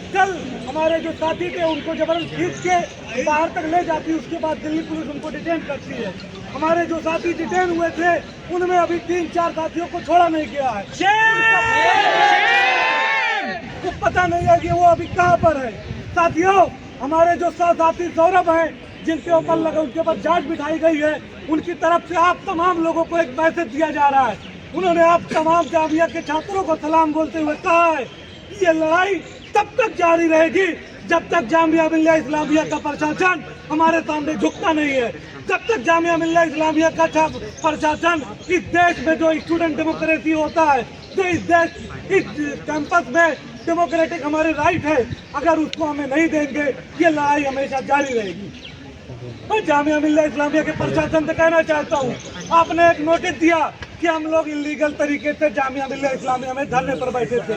कल हमारे जो साथी थे उनको जबरदस्त खींच के बाहर तक ले जाती, उसके बाद दिल्ली पुलिस उनको डिटेन करती है। हमारे जो साथी डिटेन हुए थे उनमें अभी 3-4 साथियों को छोड़ा नहीं गया है। तो पता नहीं है कि वो अभी कहाँ पर है। साथियों, हमारे जो साथी सौरभ हैं जिनके ऊपर लगा, उनके ऊपर जांच बिठाई गई है, उनकी तरफ से आप तमाम लोगों को एक मैसेज दिया जा रहा है। उन्होंने आप तमाम जामिया के छात्रों को सलाम बोलते हुए कहा है कि ये लड़ाई तब तक जारी रहेगी जब तक जामिया मिल्लिया इस्लामिया का प्रशासन हमारे सामने झुकता नहीं है। जब तक जामिया मिल्लिया इस्लामिया का प्रशासन इस देश में जो स्टूडेंट डेमोक्रेसी होता है, जो इस कैंपस में डेमोक्रेटिक हमारे राइट है, अगर उसको हमें नहीं देंगे ये लड़ाई हमेशा जारी रहेगी। मैं जामिया मिल्लिया इस्लामिया के प्रशासन से कहना चाहता हूँ, आपने एक नोटिस दिया कि हम लोग इलीगल तरीके से जामिया मिल्लिया इस्लामिया में धरने पर बैठे थे।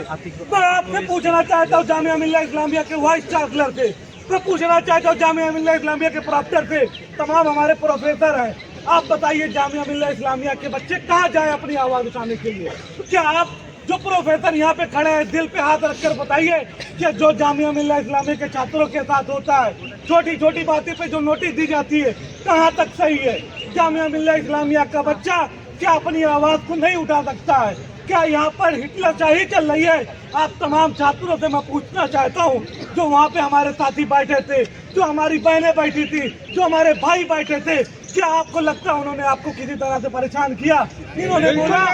मैं आपसे पूछना चाहता हूँ, जामिया मिल्लिया इस्लामिया के वाइस चांसलर से मैं पूछना चाहता हूँ, जामिया मिल्लिया इस्लामिया के प्रोफेसर से, तमाम हमारे प्रोफेसर हैं, आप बताइए जामिया मिल्लिया इस्लामिया के बच्चे कहाँ जाए अपनी आवाज उठाने के लिए? क्या आप जो प्रोफेसर यहाँ पे खड़े हैं दिल पे हाथ रखकर बताइए कि जो जामिया मिल्लिया इस्लामिया के छात्रों के साथ होता है, छोटी छोटी बातें पे जो नोटिस दी जाती है, कहाँ तक सही है? जामिया मिल्लिया इस्लामिया का बच्चा क्या अपनी आवाज को नहीं उठा सकता है? क्या यहाँ पर हिटलरशाही चल रही है? आप तमाम छात्रों से मैं पूछना चाहता हूँ, जो वहाँ पे हमारे साथी बैठे थे, जो हमारी बहनें बैठी थी, जो हमारे भाई बैठे थे, क्या आपको लगता है उन्होंने आपको किसी तरह से परेशान किया? इन्होंने बोला,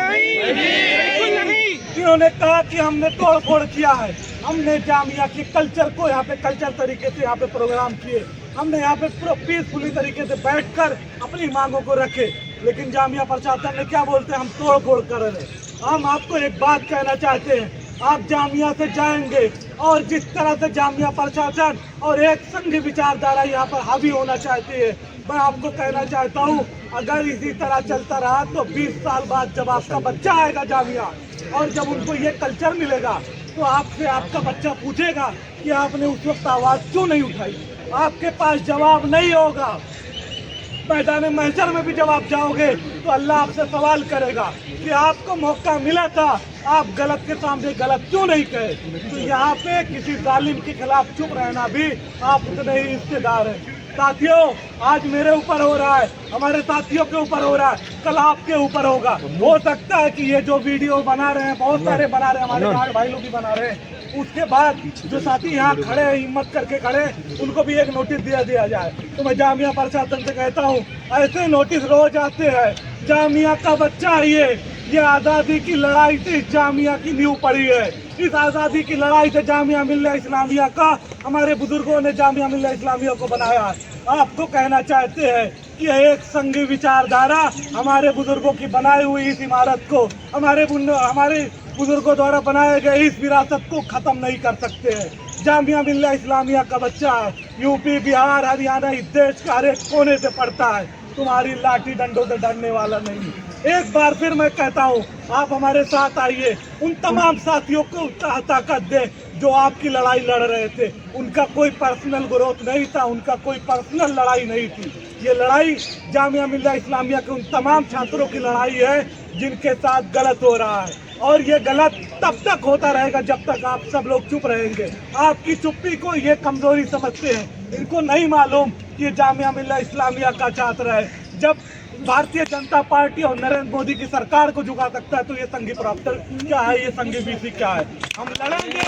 इन्होंने कहा कि हमने तोड़ फोड़ किया है। हमने जामिया के कल्चर को यहाँ पे कल्चर तरीके से यहाँ पे प्रोग्राम किए, हमने यहाँ पे पीसफुली तरीके से बैठकर अपनी मांगों को रखे, लेकिन जामिया प्रशासन ने क्या बोलते हैं, हम तोड़ फोड़ कर रहे हैं। हम आपको एक बात कहना चाहते हैं, आप जामिया से जाएंगे और जिस तरह से जामिया प्रशासन और एक संघ विचारधारा यहाँ पर हावी होना चाहती है, मैं आपको कहना चाहता हूँ, अगर इसी तरह चलता रहा तो 20 साल बाद जब आपका बच्चा आएगा जामिया और जब उनको ये कल्चर मिलेगा तो आपसे आपका बच्चा पूछेगा कि आपने उस वक्त आवाज़ क्यों नहीं उठाई। आपके पास जवाब नहीं होगा। मैदान महशर में भी जब आप जाओगे तो अल्लाह आपसे सवाल करेगा कि आपको मौका मिला था, आप गलत के सामने गलत क्यों नहीं कहे? तो यहाँ पे किसी जालिम के खिलाफ चुप रहना भी आप उतने ही हिस्सेदार हैं। साथियों, आज मेरे ऊपर हो रहा है, हमारे साथियों के ऊपर हो रहा है, कल आपके ऊपर होगा। हो सकता है कि ये जो वीडियो बना रहे हैं, बहुत सारे बना रहे हैं, हमारे गार्ड भाई लोग भी बना रहे हैं, उसके बाद जो साथी यहाँ खड़े हैं, हिम्मत करके खड़े, उनको भी एक नोटिस दिया जाए। तो मैं जामिया प्रशासन से कहता हूँ, ऐसे नोटिस रोज आते हैं। जामिया का बच्चा ये आज़ादी की लड़ाई से जामिया की नींव पड़ी है। इस आज़ादी की लड़ाई से जामिया मिल्लिया इस्लामिया का हमारे बुजुर्गों ने जामिया मिल्लिया इस्लामिया को बनाया। आपको कहना चाहते हैं कि एक संघी विचारधारा हमारे बुजुर्गों की बनाई हुई इस इमारत को, हमारे बुजुर्गों द्वारा बनाए गए इस विरासत को खत्म नहीं कर सकते हैं। जामिया मिल्लिया इस्लामिया का बच्चा यूपी, बिहार, हरियाणा, इस देश का हर एक कोने से पढ़ता है। तुम्हारी लाठी डंडों से डरने वाला नहीं। एक बार फिर मैं कहता हूँ, आप हमारे साथ आइए, उन तमाम साथियों को ताकत दे जो आपकी लड़ाई लड़ रहे थे। उनका कोई पर्सनल ग्रोथ नहीं था, उनका कोई पर्सनल लड़ाई नहीं थी। ये लड़ाई जामिया मिल्लिया इस्लामिया के उन तमाम छात्रों की लड़ाई है जिनके साथ गलत हो रहा है, और ये गलत तब तक होता रहेगा जब तक आप सब लोग चुप रहेंगे। आपकी चुप्पी को ये कमजोरी समझते हैं, इनको नहीं मालूम कि ये जामिया मिल्लिया इस्लामिया का छात्र है। जब भारतीय जनता पार्टी और नरेंद्र मोदी की सरकार को झुका सकता है तो ये संघी प्रॉक्टर क्या है, ये संघी बीसी क्या है? हम लड़ेंगे।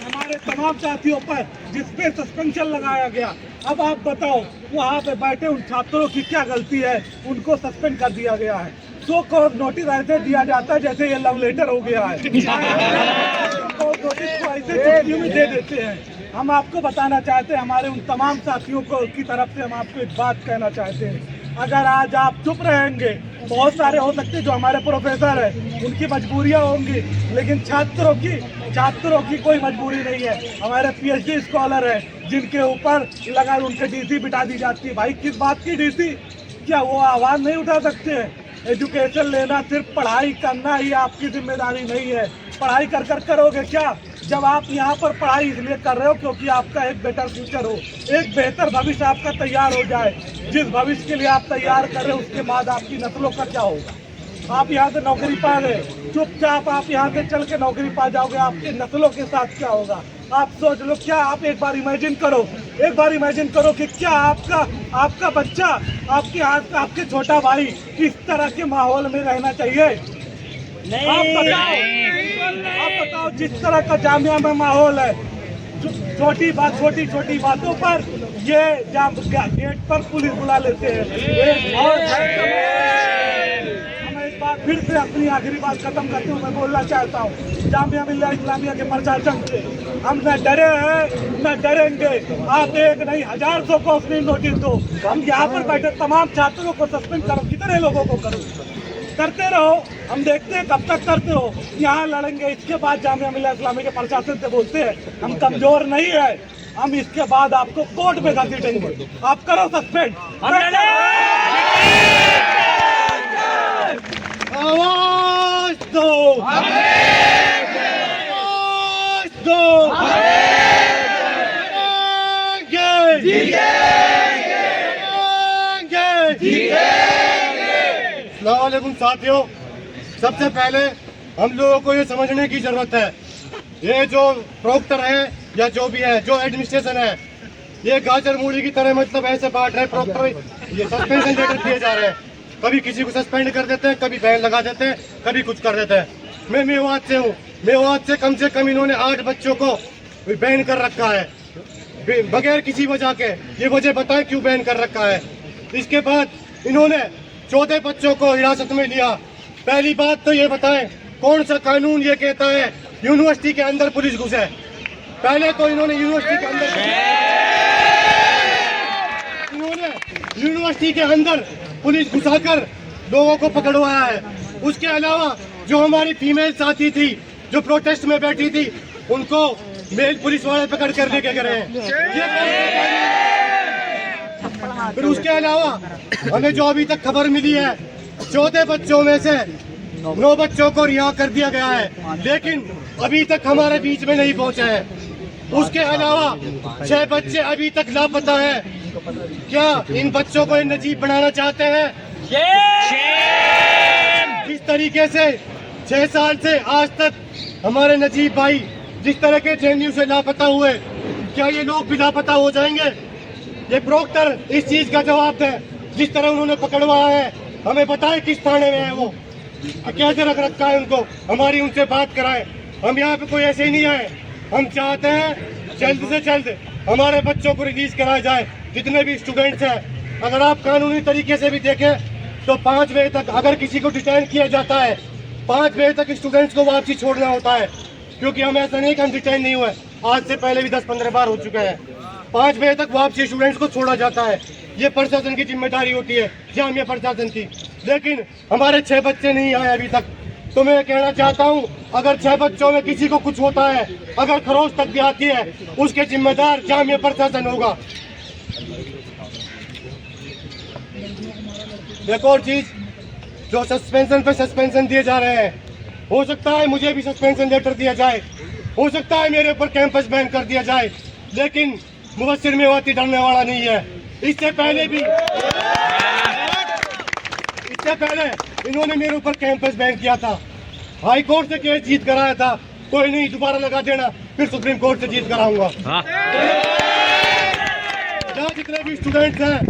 हमारे तमाम साथियों पर जिस पे सस्पेंशन लगाया गया, अब आप बताओ वहाँ पे बैठे उन छात्रों की क्या गलती है, उनको सस्पेंड कर दिया गया है। सो कोर्ट नोटिस ऐसे दिया जाता है जैसे ये लव लेटर हो गया है। कोर्ट नोटिस को ऐसे चुटकी में दे देते हैं। हम आपको बताना चाहते हैं, हमारे उन तमाम साथियों को की तरफ से हम आपको एक बात कहना चाहते हैं, अगर आज आप चुप रहेंगे, बहुत सारे हो सकते हैं जो हमारे प्रोफेसर हैं उनकी मजबूरियां होंगी, लेकिन छात्रों की कोई मजबूरी नहीं है। हमारे पीएचडी स्कॉलर हैं जिनके ऊपर लगा उनके डीसी बिठा दी जाती है। भाई किस बात की डीसी? क्या वो आवाज़ नहीं उठा सकते हैं? एजुकेशन लेना सिर्फ पढ़ाई करना ही आपकी जिम्मेदारी नहीं है। पढ़ाई कर करोगे क्या? जब आप यहाँ पर पढ़ाई इसलिए कर रहे हो क्योंकि आपका एक बेटर फ्यूचर हो, एक बेहतर भविष्य आपका तैयार हो जाए। जिस भविष्य के लिए आप तैयार कर रहे हो उसके बाद आपकी नस्लों का क्या होगा? आप यहाँ से नौकरी पा रहे, चुपचाप आप यहाँ से चल के नौकरी पा जाओगे, आपके नस्लों के साथ क्या होगा आप सोच लो। क्या आप एक बार इमेजिन करो, एक बार इमेजिन करो कि क्या आपका बच्चा, आपके छोटा भाई इस तरह के माहौल में रहना चाहिए? नहीं। आप बताओ जिस तरह का जामिया में माहौल है, छोटी बातों पर ये गेट पर पुलिस बुला लेते हैं। और हम एक बार फिर से अपनी आखिरी बात खत्म करते हुए मैं बोलना चाहता हूँ, जामिया मिल्लिया इस्लामिया के प्रशासन से हम न डरे हैं न डरेंगे। आप एक नहीं 1000 को अपनी नोटिस दो। हम यहाँ पर बैठे तमाम छात्रों को सस्पेंड करो, कितने लोगों को करो, करते रहो, हम देखते हैं कब तक करते हो। यहाँ लड़ेंगे, इसके बाद जामिया मिल्लिया इस्लामिया के प्रशासन से बोलते हैं हम कमजोर नहीं है, हम इसके बाद आपको कोर्ट में घसीटेंगे, आप करो सस्पेंड। आवाज दो, आवाज दो, अस्सलामुअलैकुम साथियों, सबसे पहले हम लोगों को ये समझने की जरूरत है, ये जो प्रोक्टर है या जो भी है, जो एडमिनिस्ट्रेशन है, ये गाजर मूली की तरह मतलब ऐसे बांट रहे प्रोक्टर, ये सस्पेंशन लेटर दिए जा रहे हैं। कभी किसी को सस्पेंड कर देते हैं, कभी बैन लगा देते हैं, कभी कुछ कर देते हैं। मैं मेवात से हूँ, मेवात से कम इन्होंने 8 बच्चों को बैन कर रखा है बगैर किसी वजह के। ये वजह बताएं क्यों बैन कर रखा है। इसके बाद इन्होंने 14 बच्चों को हिरासत में लिया। पहली बात तो ये बताएं कौन सा कानून ये कहता है यूनिवर्सिटी के अंदर पुलिस घुसे? पहले तो इन्होंने यूनिवर्सिटी के अंदर पुलिस घुसाकर लोगों को पकड़वाया है। उसके अलावा जो हमारी फीमेल साथी थी जो प्रोटेस्ट में बैठी थी, उनको मेल पुलिस वाले पकड़ कर लेके गए हैं। फिर उसके अलावा हमें जो अभी तक खबर मिली है, 14 बच्चों में से 9 बच्चों को रिहा कर दिया गया है, लेकिन अभी तक हमारे बीच में नहीं पहुंचे हैं। उसके अलावा 6 बच्चे अभी तक लापता हैं। क्या इन बच्चों को नजीब बनाना चाहते हैं? जिस तरीके से 6 साल से आज तक हमारे नजीब भाई जिस तरह के जेएनयू से लापता हुए, क्या ये लोग भी लापता हो जाएंगे? ये प्रोक्टर इस चीज का जवाब दे। जिस तरह उन्होंने पकड़वाया है, हमें बताए किस थाने में है वो, कैसे रख रखा है उनको, हमारी उनसे बात कराएं। हम यहाँ पे कोई ऐसे ही नहीं आए। हम चाहते हैं जल्द से जल्द हमारे बच्चों को रिलीज कराया जाए, जितने भी स्टूडेंट्स हैं। अगर आप कानूनी तरीके से भी देखें तो 5 बजे तक अगर किसी को डिटेन किया जाता है, 5 बजे तक स्टूडेंट्स को वापसी छोड़ना होता है, क्योंकि हम ऐसा नहीं कि हम डिटेन नहीं हुए, आज से पहले भी 10-15 बार हो चुके हैं। 5 बजे तक वापसी स्टूडेंट्स को छोड़ा जाता है। ये प्रशासन की जिम्मेदारी होती है, जामिया प्रशासन की। लेकिन हमारे 6 बच्चे नहीं आए अभी तक। तो मैं कहना चाहता हूँ, अगर 6 बच्चों में किसी को कुछ होता है, अगर खरोच तक भी आती है, उसके जिम्मेदार जामिया प्रशासन होगा। एक और चीज, जो सस्पेंशन पे सस्पेंशन दिए जा रहे हैं, हो सकता है मुझे भी सस्पेंशन लेटर दिया जाए, हो सकता है मेरे ऊपर कैंपस बैन कर दिया जाए, लेकिन मुबस्सिर मेवाती डरने वाला नहीं है। इससे पहले इन्होंने मेरे ऊपर कैंपस बैन किया था, हाई कोर्ट से केस जीत कराया था। कोई नहीं, दोबारा लगा देना, फिर सुप्रीम कोर्ट से जीत कराऊंगा। यहाँ जितने भी स्टूडेंट्स हैं,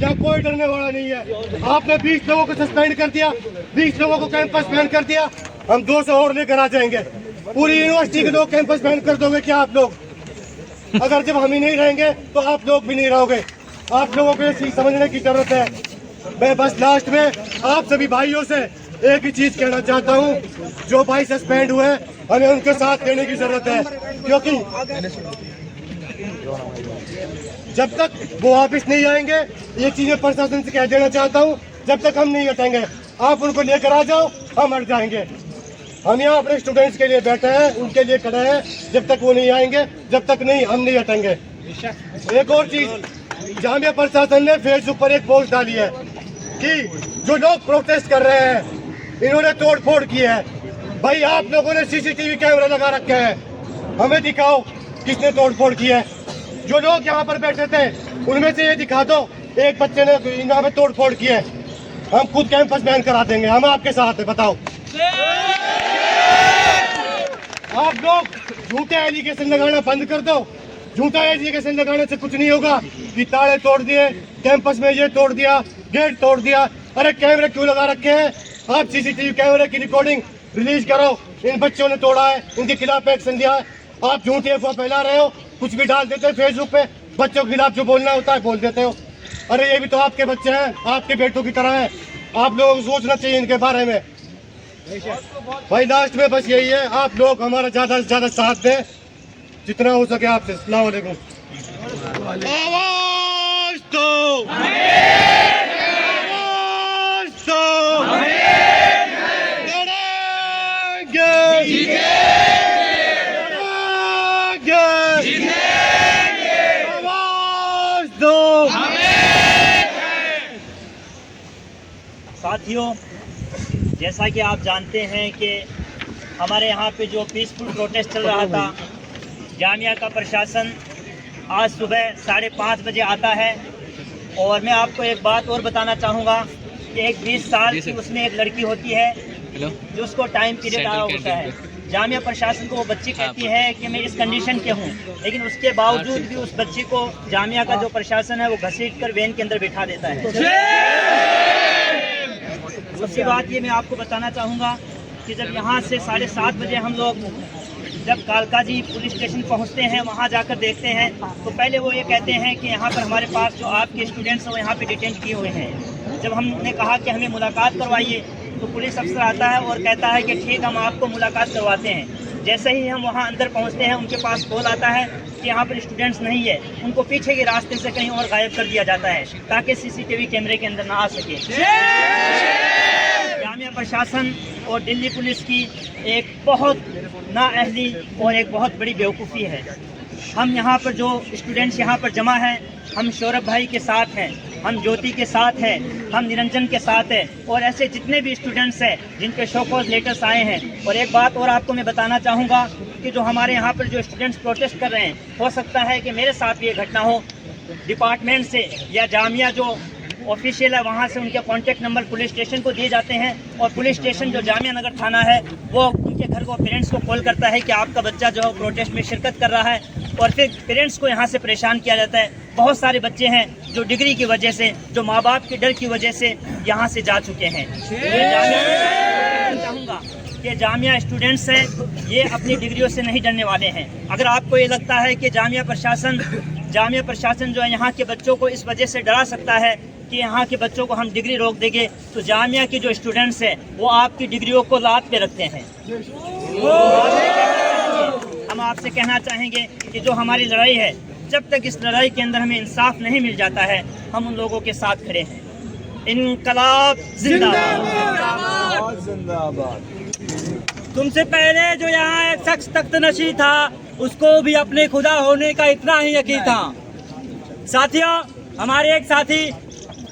यहाँ कोई डरने वाला नहीं है। आपने 20 लोगों को सस्पेंड कर दिया, 20 लोगों को कैंपस बैन कर दिया, हम 200 और लेकर आ जाएंगे। पूरी यूनिवर्सिटी के लोग कैंपस बैन कर दोगे क्या आप लोग? अगर जब हम ही नहीं रहेंगे तो आप लोग भी नहीं रहोगे। आप लोगों को ये चीज समझने की जरूरत है। मैं बस लास्ट में आप सभी भाइयों से एक ही चीज कहना चाहता हूँ, जो भाई सस्पेंड हुए हमें उनके साथ देने की जरूरत है, क्योंकि जब तक वो वापिस नहीं आएंगे, ये चीजें प्रशासन से कह देना चाहता हूँ, जब तक हम नहीं हटेंगे, आप उनको लेकर आ जाओ, हम हट जाएंगे। हम यहाँ अपने स्टूडेंट्स के लिए बैठे हैं, उनके लिए खड़े हैं। जब तक वो नहीं आएंगे, जब तक नहीं हम नहीं हटेंगे। एक और चीज, जामिया प्रशासन ने फेसबुक पर एक पोस्ट डाली है कि जो लोग प्रोटेस्ट कर रहे हैं, इन्होंने तोड़फोड़ की है। भाई आप लोगों ने सीसीटीवी कैमरा लगा रखे हैं, हमें दिखाओ किसने तोड़फोड़ की है। जो लोग यहाँ पर बैठे थे, उनमें से ये दिखा दो एक बच्चे ने यहाँ पे तोड़फोड़ की है। हम खुद कैंपस बैन करा देंगे, हम आपके साथ हैं। बताओ, आप लोग झूठे एलिगेशन लगाना बंद कर दो। झूठा एलिगेशन लगाने से कुछ नहीं होगा कि ताले तोड़ दिए, कैंपस में ये तोड़ दिया, गेट तोड़ दिया। अरे कैमरे क्यों लगा रखे हैं? आप सीसीटीवी कैमरे की रिकॉर्डिंग रिलीज करो। इन बच्चों ने तोड़ा है, इनके खिलाफ एक्शन लिया है। आप झूठी अफवाह फैला रहे हो, कुछ भी डाल देते हो फेसबुक पे, बच्चों के खिलाफ जो बोलना होता है बोल देते हो। अरे ये भी तो आपके बच्चे हैं, आपके बेटों की तरह हैं। आप लोगों को सोचना चाहिए इनके बारे में। भाई लास्ट में बस यही है, आप लोग हमारा ज्यादा से ज्यादा साथ दें जितना हो सके आपसे। अस्सलाम वालेकुम। आवाज दो, आवाज दो, आवाज दो। साथियों, जैसा कि आप जानते हैं कि हमारे यहाँ पे जो पीसफुल प्रोटेस्ट चल रहा था, जामिया का प्रशासन आज सुबह 5:30 बजे आता है। और मैं आपको एक बात और बताना चाहूँगा कि एक 20 साल की उसमें एक लड़की होती है जो उसको टाइम पीरियड आया होता है। जामिया प्रशासन को वो बच्ची कहती है कि मैं इस कंडीशन के हूँ, लेकिन उसके बावजूद भी उस बच्ची को जामिया का जो प्रशासन है वो घसीट कर वैन के अंदर बिठा देता है। दूसरी बात ये मैं आपको बताना चाहूँगा कि जब यहाँ से 7:30 बजे हम लोग जब कालकाजी पुलिस स्टेशन पहुँचते हैं, वहाँ जाकर देखते हैं तो पहले वो ये कहते हैं कि यहाँ पर हमारे पास जो आपके स्टूडेंट्स हैं वो यहाँ पे डिटेन किए हुए हैं। जब हमने कहा कि हमें मुलाकात करवाइए तो पुलिस अफसर आता है और कहता है कि ठीक, हम आपको मुलाकात करवाते हैं। जैसे ही हम वहाँ अंदर पहुँचते हैं उनके पास कॉल आता है कि यहाँ पर स्टूडेंट्स नहीं है, उनको पीछे के रास्ते से कहीं और गायब कर दिया जाता है ताकि सीसीटीवी कैमरे के अंदर ना आ सके। जामिया प्रशासन और दिल्ली पुलिस की एक बहुत नाअहली और एक बहुत बड़ी बेवकूफ़ी है। हम यहाँ पर जो स्टूडेंट्स यहाँ पर जमा हैं, हम सौरभ भाई के साथ हैं, हम ज्योति के साथ हैं, हम निरंजन के साथ हैं और ऐसे जितने भी स्टूडेंट्स हैं जिन पे शो कॉज लेटर्स आए हैं। और एक बात और आपको मैं बताना चाहूँगा कि जो हमारे यहाँ पर जो स्टूडेंट्स प्रोटेस्ट कर रहे हैं, हो सकता है कि मेरे साथ भी ये घटना हो। डिपार्टमेंट से या जामिया जो ऑफिशियल है वहाँ से उनके कॉन्टैक्ट नंबर पुलिस स्टेशन को दिए जाते हैं और पुलिस स्टेशन जो जामिया नगर थाना है वो उनके घर को पेरेंट्स को कॉल करता है कि आपका बच्चा जो है प्रोटेस्ट में शिरकत कर रहा है और फिर पेरेंट्स को यहाँ से परेशान किया जाता है। बहुत सारे बच्चे हैं जो डिग्री की वजह से, जो माँ बाप के डर की वजह से यहाँ से जा चुके हैं। चाहूँगा कि जामिया स्टूडेंट्स हैं, ये अपनी डिग्रियों से नहीं डरने वाले हैं। अगर आपको ये लगता है कि जामिया प्रशासन जो है यहाँ के बच्चों को इस वजह से डरा सकता है कि यहाँ के बच्चों को हम डिग्री रोक देंगे, तो जामिया के जो स्टूडेंट्स हैं वो आपकी डिग्रियों को लात पे रखते हैं। हम आपसे कहना चाहेंगे कि जो हमारी लड़ाई है, जब तक इस लड़ाई के अंदर हमें इंसाफ नहीं मिल जाता है, हम उन लोगों के साथ खड़े हैं। इनकलाब जिंदाबाद, जिंदाबाद। तुमसे पहले जो यहाँ एक शख्स तख्त नशी था, उसको भी अपने खुदा होने का इतना ही यकीन था। साथियों, हमारे एक साथी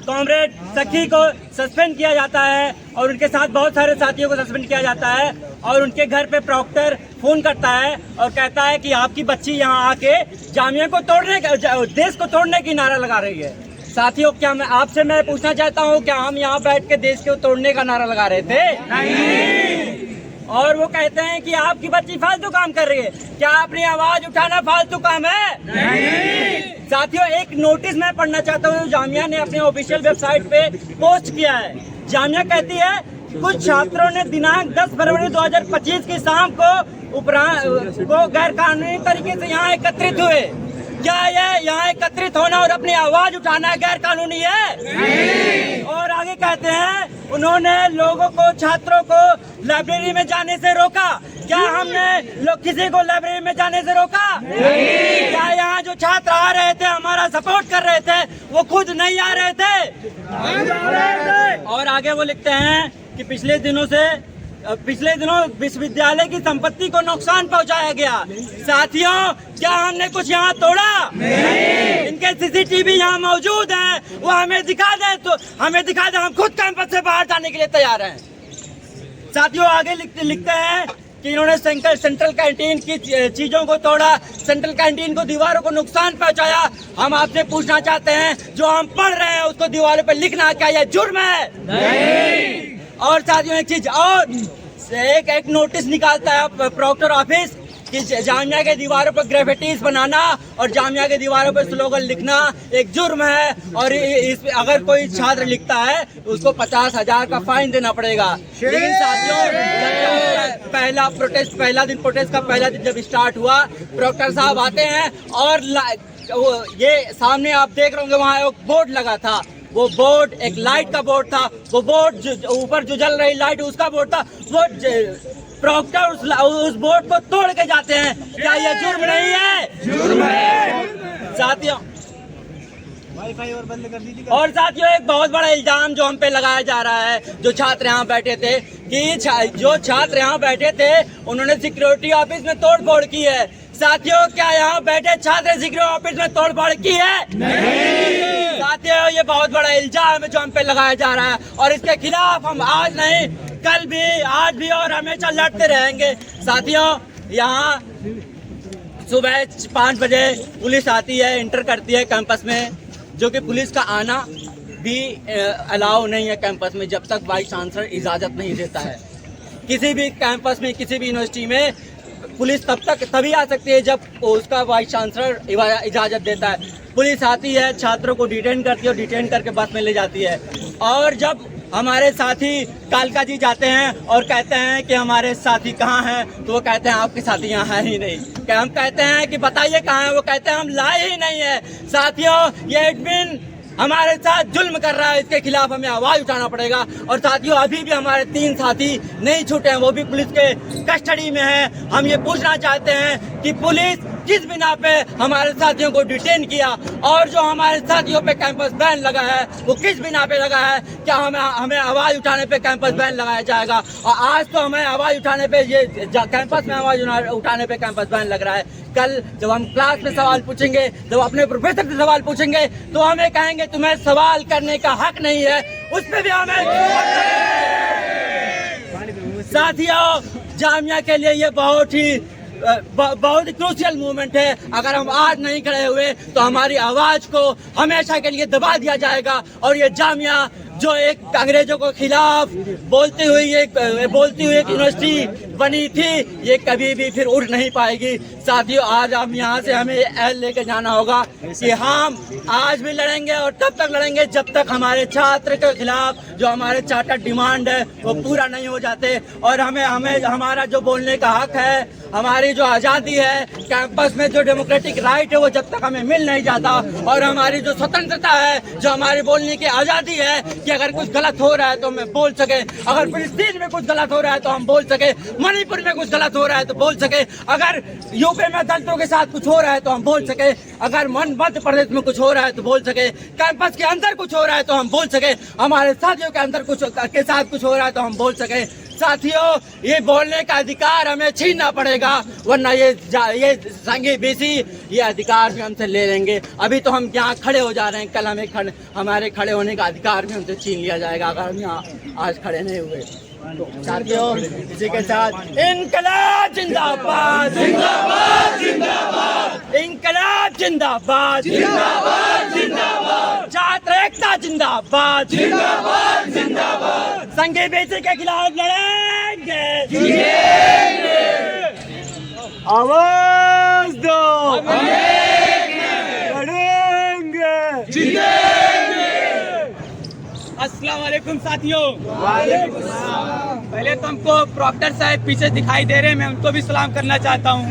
कॉमरेड सखी को सस्पेंड किया जाता है और उनके साथ बहुत सारे साथियों को सस्पेंड किया जाता है और उनके घर पे प्रॉक्टर फोन करता है और कहता है कि आपकी बच्ची यहाँ आके जामिया को तोड़ने का, देश को तोड़ने की नारा लगा रही है। साथियों, क्या मैं पूछना चाहता हूँ, क्या हम यहाँ बैठ के देश को तोड़ने का नारा लगा रहे थे? नहीं। और वो कहते हैं कि आपकी बच्ची फालतू काम कर रही है। क्या अपनी आवाज उठाना फालतू काम है? नहीं। साथियों, एक नोटिस मैं पढ़ना चाहता हूँ, जामिया ने अपने ऑफिशियल वेबसाइट पे पोस्ट किया है। जामिया कहती है कुछ छात्रों ने दिनांक 10 फरवरी 2025 की शाम को गैर कानूनी तरीके से यहाँ एकत्रित हुए। क्या ये यहाँ एकत्रित होना और अपनी आवाज उठाना गैर कानूनी है? नहीं। और आगे कहते हैं उन्होंने लोगों को, छात्रों को लाइब्रेरी में जाने से रोका। क्या हमने किसी को लाइब्रेरी में जाने से रोका? नहीं। क्या यहाँ जो छात्र आ रहे थे, हमारा सपोर्ट कर रहे थे, वो खुद नहीं आ रहे थे? और आगे वो लिखते हैं कि पिछले दिनों विश्वविद्यालय की संपत्ति को नुकसान पहुंचाया गया। साथियों, क्या हमने कुछ यहाँ तोड़ा? नहीं। इनके सीसीटीवी यहाँ मौजूद हैं, वो हमें दिखा दें तो हम खुद कैंपस से बाहर जाने के लिए तैयार हैं। साथियों, आगे लिखते हैं कि इन्होंने सेंट्रल कैंटीन की चीजों को तोड़ा, सेंट्रल कैंटीन को दीवारों को नुकसान पहुंचाया। हम आपसे पूछना चाहते हैं, जो हम पढ़ रहे हैं उसको दीवारों पर लिखना क्या यह जुर्म है? नहीं। और साथियों एक चीज और, एक नोटिस निकालता है प्रोक्टर ऑफिस कि जामिया के दीवारों पर ग्रेफिटीज बनाना और जामिया के दीवारों पर स्लोगन लिखना एक जुर्म है, और इस अगर कोई छात्र लिखता है उसको 50,000 का फाइन देना पड़ेगा। लेकिन साथियों, पहला दिन प्रोटेस्ट का पहला दिन जब स्टार्ट हुआ, प्रोक्टर साहब आते हैं और ये सामने आप देख रहे होंगे वहाँ एक बोर्ड लगा था, वो बोर्ड एक लाइट का बोर्ड था, वो बोर्ड ऊपर जो जल रही लाइट उसका बोर्ड था, वो प्रोक्टर उस बोर्ड को तोड़ के जाते हैं। क्या यह जुर्म नहीं है? जुर्म है साथियों। वाईफाई और बंद कर दीजिए। और साथियों एक बहुत बड़ा इल्जाम जो हम पे लगाया जा रहा है, जो छात्र यहाँ बैठे थे, कि जो छात्र यहाँ बैठे थे उन्होंने सिक्योरिटी ऑफिस में तोड़फोड़ की है। साथियों क्या यहाँ बैठे छात्र सिक्योरिटी ऑफिस में तोड़फोड़ की है? नहीं। साथियों ये बहुत बड़ा इल्जाम है जो हम पे लगाया जा रहा है, और इसके खिलाफ हम आज नहीं कल भी, आज भी और हमेशा लड़ते रहेंगे। साथियों यहाँ सुबह 5 बजे पुलिस आती है, इंटर करती है कैंपस में, जो कि पुलिस का आना भी अलाउ नहीं है कैंपस में जब तक वाइस चांसलर इजाज़त नहीं देता है। किसी भी कैंपस में, किसी भी यूनिवर्सिटी में पुलिस तभी आ सकती है जब उसका वाइस चांसलर इजाज़त देता है। पुलिस आती है, छात्रों को डिटेन करती है और डिटेन करके बस में ले जाती है। और जब हमारे साथी कालका जी जाते हैं और कहते हैं कि हमारे साथी कहाँ हैं, तो वो कहते हैं आपके साथी यहाँ है ही नहीं। क्या हम कहते हैं कि बताइए कहाँ है, वो कहते हैं हम लाए ही नहीं है। साथियों ये एडमिन हमारे साथ जुल्म कर रहा है, इसके खिलाफ हमें आवाज उठाना पड़ेगा। और साथियों अभी भी हमारे 3 साथी नहीं छूटे हैं, वो भी पुलिस के कस्टडी में हैं। हम ये पूछना चाहते हैं कि पुलिस किस बिना पे हमारे साथियों को डिटेन किया, और जो हमारे साथियों पे कैंपस बैन लगा है वो किस बिना पे लगा है? क्या हमें आवाज उठाने पे कैंपस बैन लगाया जाएगा? और आज तो हमें आवाज उठाने पे, ये कैंपस में आवाज उठाने पे कैंपस बैन लग रहा है। कल जब हम क्लास में सवाल पूछेंगे, जब अपने प्रोफेसर से सवाल पूछेंगे, तो हमें कहेंगे तुम्हें सवाल करने का हक नहीं है, उस पर भी हमें। साथियों जामिया के लिए ये बहुत ही क्रूशियल मूवमेंट है। अगर हम आज नहीं खड़े हुए तो हमारी आवाज को हमेशा के लिए दबा दिया जाएगा, और ये जामिया जो एक अंग्रेजों के खिलाफ बोलती हुई एक यूनिवर्सिटी बनी थी, ये कभी भी फिर उठ नहीं पाएगी। साथियों आज हम यहाँ से हमें एल लेके जाना होगा कि हम आज भी लड़ेंगे, और तब तक लड़ेंगे जब तक हमारे छात्र के खिलाफ जो हमारे चार्टर डिमांड है वो पूरा नहीं हो जाते। और हमें हमारा जो बोलने का हक है, हमारी जो आज़ादी है, कैंपस में जो डेमोक्रेटिक राइट है, वो जब तक हमें मिल नहीं जाता, और हमारी जो स्वतंत्रता है, जो हमारी बोलने की आज़ादी है कि अगर कुछ गलत हो रहा है तो हम बोल सके, अगर फिलिस्तीन में कुछ गलत हो रहा है तो हम बोल सके, मणिपुर में कुछ गलत हो रहा है तो बोल सके, अगर यूपी में दलितों के साथ कुछ हो रहा है तो हम बोल सके, अगर मध्य प्रदेश में कुछ हो रहा है तो बोल सके, कैंपस के अंदर कुछ हो रहा है तो हम बोल सके, हमारे साथियों के अंदर कुछ के साथ कुछ हो रहा है तो हम बोल सके। साथियों ये बोलने का अधिकार हमें छीनना पड़ेगा, वरना ये संघी बीसी ये अधिकार भी हमसे ले लेंगे। अभी तो हम यहाँ खड़े हो जा रहे हैं, कल हमारे खड़े होने का अधिकार भी हमसे छीन लिया जाएगा अगर हम यहाँ आज खड़े नहीं हुए। तो साथियों इसी के साथ इनकलाब जिंदाबाद, जिंदाबाद जिंदाबाद, इनकलाब जिंदाबाद, जिंदाबाद जिंदाबाद, छात्र एकता जिंदाबाद, जिंदाबाद जिंदाबाद, संघी बीसी के खिलाफ लड़ेंगे, जीतेंगे। आवाज दो, लड़ेंगे, जीतेंगे। अस्सलाम वालेकुम साथियों। वालेकुम सलाम। पहले तो हमको प्रोक्टर साहब पीछे दिखाई दे रहे हैं, मैं उनको भी सलाम करना चाहता हूँ।